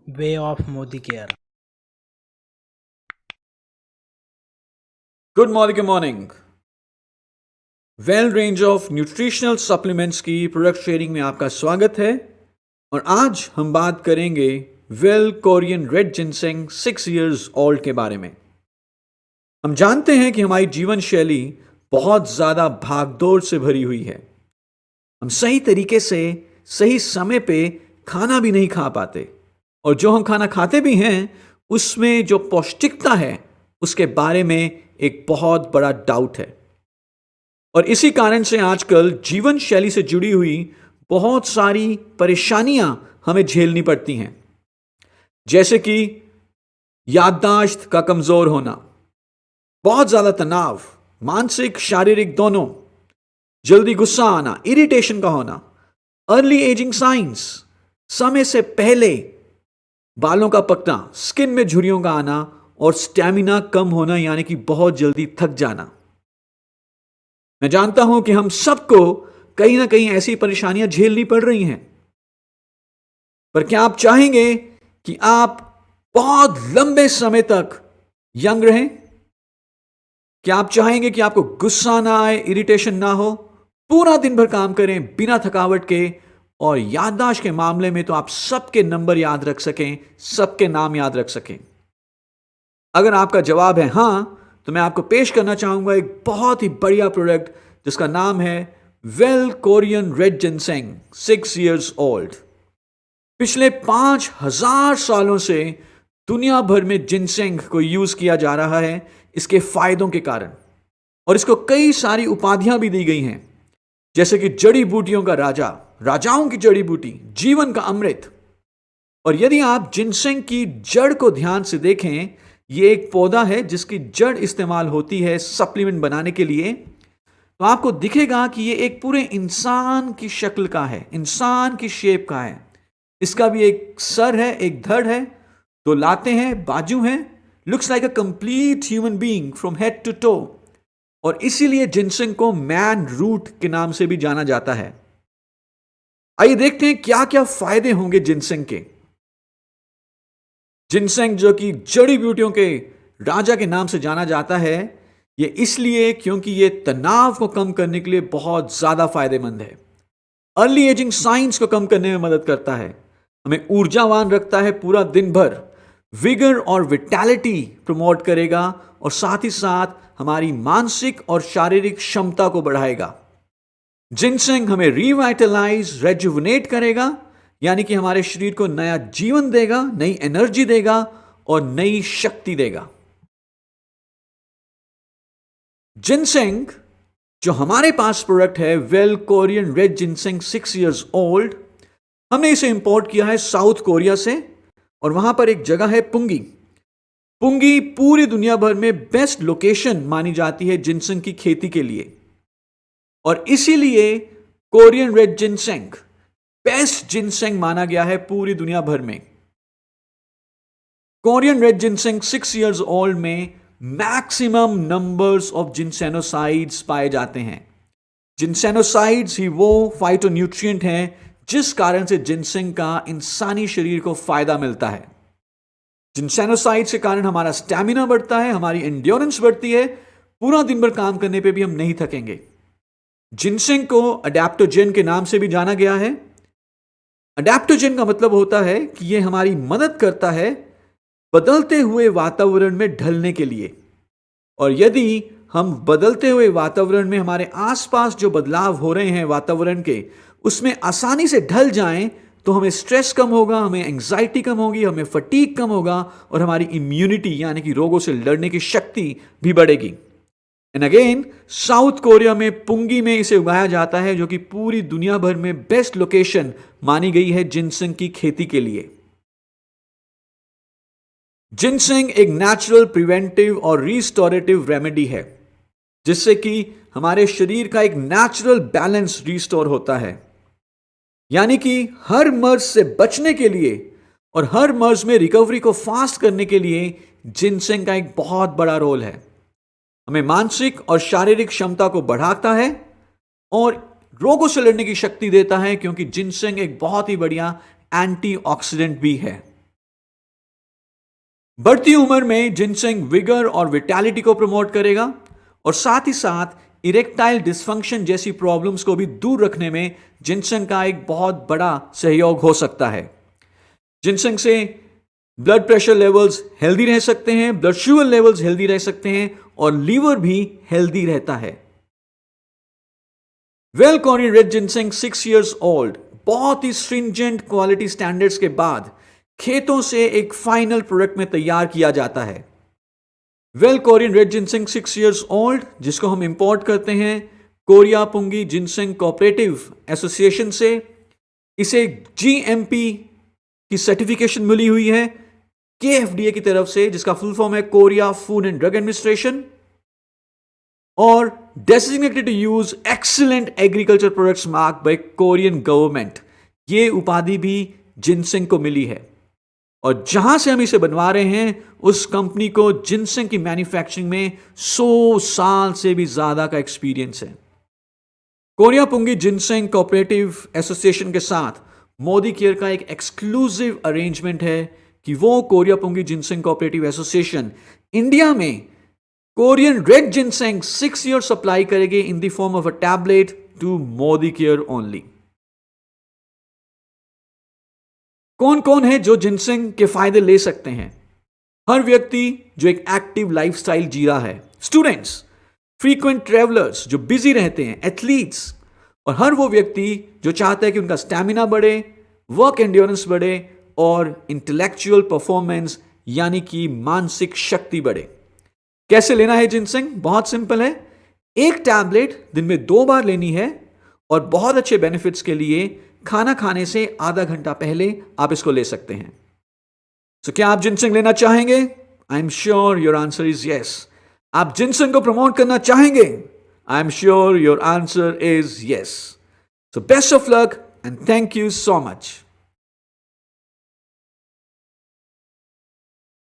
way of Modi Care. Good morning. Well range of nutritional supplements की product sharing में आपका स्वागत है और आज हम बात करेंगे well Korean red ginseng 6 years old के बारे में। हम जानते हैं कि हमारी जीवन शैली बहुत ज़्यादा भागदौड़ से भरी हुई है। हम सही तरीके से सही समय पे खाना भी नहीं खा पाते और जो हम खाना खाते भी हैं उसमें जो पौष्टिकता है उसके बारे में एक बहुत बड़ा डाउट है। और इसी कारण से आजकल जीवन शैली से जुड़ी हुई बहुत सारी परेशानियां हमें झेलनी पड़ती हैं, जैसे कि याददाश्त का कमजोर होना, बहुत ज्यादा तनाव, मानसिक शारीरिक दोनों, जल्दी गुस्सा आना, इरिटेशन का होना, अर्ली एजिंग साइंस, समय से पहले बालों का पकना, स्किन में झुर्रियों का आना और स्टैमिना कम होना, यानी कि बहुत जल्दी थक जाना। मैं जानता हूं कि हम सबको कहीं ना कहीं ऐसी परेशानियां झेलनी पड़ रही हैं, पर क्या आप चाहेंगे कि आप बहुत लंबे समय तक यंग रहें? क्या आप चाहेंगे कि आपको गुस्सा ना आए, इरिटेशन ना हो, पूरा दिन भर काम करें बिना थकावट के और याददाश्त के मामले में तो आप सबके नंबर याद रख सकें, सबके नाम याद रख सकें? अगर आपका जवाब है हां, तो मैं आपको पेश करना चाहूंगा एक बहुत ही बढ़िया प्रोडक्ट जिसका नाम है well Korean red ginseng 6 years old. पिछले 5000 सालों से दुनिया भर में जिनसेंग को यूज किया जा रहा है इसके फायदों के कारण, और इसको कई सारी उपाधियां भी दी गई हैं, जैसे कि जड़ी बूटियों का राजा, राजाओं की जड़ी बूटी, जीवन का अमृत। और यदि आप जिनसेंग की जड़ को ध्यान से देखें, ये एक पौधा है जिसकी जड़ इस्तेमाल होती है सप्लीमेंट बनाने के लिए, तो आपको दिखेगा कि ये एक पूरे इंसान की शक्ल का है, इंसान की शेप का है। इसका भी एक सर है, एक धड़ है, दो लातें हैं, बाजू हैं, looks like a complete human being from head to toe. और इसीलिए जिनसेंग को मैन रूट के नाम से भी जाना जाता है। आइए देखते हैं क्या क्या फायदे होंगे जिनसेंग के। जिनसेंग जो कि जड़ी बूटियों के राजा के नाम से जाना जाता है, यह इसलिए क्योंकि यह तनाव को कम करने के लिए बहुत ज्यादा फायदेमंद है। अर्ली एजिंग साइंस को कम करने में मदद करता है, हमें ऊर्जावान रखता है पूरा दिन भर, विगर और विटैलिटी प्रमोट करेगा और साथ ही साथ हमारी मानसिक और शारीरिक क्षमता को बढ़ाएगा। जिनसेंग हमें रिवाइटलाइज, रेजुविनेट करेगा, यानी कि हमारे शरीर को नया जीवन देगा, नई एनर्जी देगा और नई शक्ति देगा। जिनसेंग जो हमारे पास प्रोडक्ट है well Korean red ginseng 6 years old, हमने इसे इंपोर्ट किया है साउथ कोरिया से, और वहां पर एक जगह है पुंगी। पुंगी पूरी दुनिया भर में बेस्ट लोकेशन मानी जाती है जिनसेंग की खेती के लिए, और इसीलिए Korean red ginseng best ginseng माना गया है पूरी दुनिया भर में। Korean red ginseng 6 years old में मैक्सिमम नंबर्स ऑफ जिनसेनोसाइड्स पाए जाते हैं। जिनसेनोसाइड्स ही वो फाइटोन्यूट्रिएंट हैं जिस कारण से जिनसेंग का इंसानी शरीर को फायदा मिलता है। जिनसेनोसाइड्स के कारण हमारा स्टैमिना बढ़ता है, हमारी एंड्योरेंस बढ़ती है, पूरा दिन भर काम करने पे भी हम नहीं थकेंगे। जिनसेंग को अडेप्टोजेन के नाम से भी जाना गया है। अडेप्टोजेन का मतलब होता है कि यह हमारी मदद करता है बदलते हुए वातावरण में ढलने के लिए, और यदि हम बदलते हुए वातावरण में हमारे आसपास जो बदलाव हो रहे हैं वातावरण के, उसमें आसानी से ढल जाएं, तो हमें स्ट्रेस कम होगा, हमें एंग्जाइटी कम होगी, हमें फटीग कम होगा और हमारी इम्यूनिटी यानी कि रोगों से लड़ने की शक्ति भी बढ़ेगी। एंड अगेन साउथ कोरिया में पुंगी में इसे उगाया जाता है, जो कि पूरी दुनिया भर में बेस्ट लोकेशन मानी गई है जिनसेंग की खेती के लिए। जिनसेंग एक नेचुरल प्रिवेंटिव और रिस्टोरेटिव रेमेडी है, जिससे कि हमारे शरीर का एक नेचुरल बैलेंस रिस्टोर होता है, यानी कि हर मर्ज से बचने के लिए और हर मर्ज में रिकवरी को फास्ट करने के लिए जिनसेंग का एक बहुत बड़ा रोल है। हमें मानसिक और शारीरिक क्षमता को बढ़ाता है और रोगों से लड़ने की शक्ति देता है, क्योंकि जिनसेंग एक बहुत ही बढ़िया एंटीऑक्सीडेंट भी है। बढ़ती उम्र में जिनसेंग विगर और विटैलिटी को प्रमोट करेगा और साथ ही साथ इरेक्टाइल डिसफंक्शन जैसी प्रॉब्लम्स को भी दूर रखने में जिनसेंग का एक बहुत बड़ा सहयोग हो सकता है। जिनसेंग से ब्लड प्रेशर लेवल्स हेल्दी रह सकते हैं, ब्लड शुगर लेवल्स हेल्दी रह सकते हैं और लीवर भी हेल्दी रहता है। Well Korean red ginseng 6 years old बहुत ही स्ट्रिंजेंट क्वालिटी स्टैंडर्ड्स के बाद खेतों से एक फाइनल प्रोडक्ट में तैयार किया जाता है। Well Korean red ginseng 6 years old जिसको हम इंपोर्ट करते हैं Korea Punggi ginseng cooperative association से, इसे GMP की सर्टिफिकेशन मिली हुई है KFDA की तरफ से, जिसका फुल फॉर्म है Korea food and drug administration, और designated to use excellent agriculture products mark by Korean government. ये उपाधि भी जिनसेंग को मिली है और जहां से हम इसे बनवा रहे हैं उस कंपनी को जिनसेंग की मैन्युफैक्चरिंग में 100 साल से भी ज्यादा का एक्सपीरियंस है। Korea Punggi ginseng cooperative association के साथ मोदी केयर का एक एक्सक्लूसिव अरेंजमेंट है कि वो Korea Punggi ginseng cooperative association India में Korean red ginseng 6 years supply करेगी in the form of a tablet to Modi care only. कौन कौन है जो जिनसेंग के फायदे ले सकते हैं? हर व्यक्ति जो एक एक्टिव लाइफस्टाइल जी रहा है, स्टूडेंट्स, फ्रीक्वेंट ट्रेवलर्स जो बिजी रहते हैं, एथलीट्स, और हर वो व्यक्ति जो चाहता है कि उनका स्टैमिना बढ़े, वर्क एंड्योरेंस बढ़े और इंटेलेक्चुअल परफॉर्मेंस यानी कि मानसिक शक्ति बढ़े। कैसे लेना है जिनसेंग? बहुत सिंपल है। एक टैबलेट दिन में 2 बार लेनी है और बहुत अच्छे बेनिफिट्स के लिए खाना खाने से आधा घंटा पहले आप इसको ले सकते हैं। तो क्या आप जिनसेंग लेना चाहेंगे? I am sure your answer is yes. आप जिनसेंग को प्रमोट करना चाहेंगे? I am sure your answer is yes. So best of luck and thank you so much.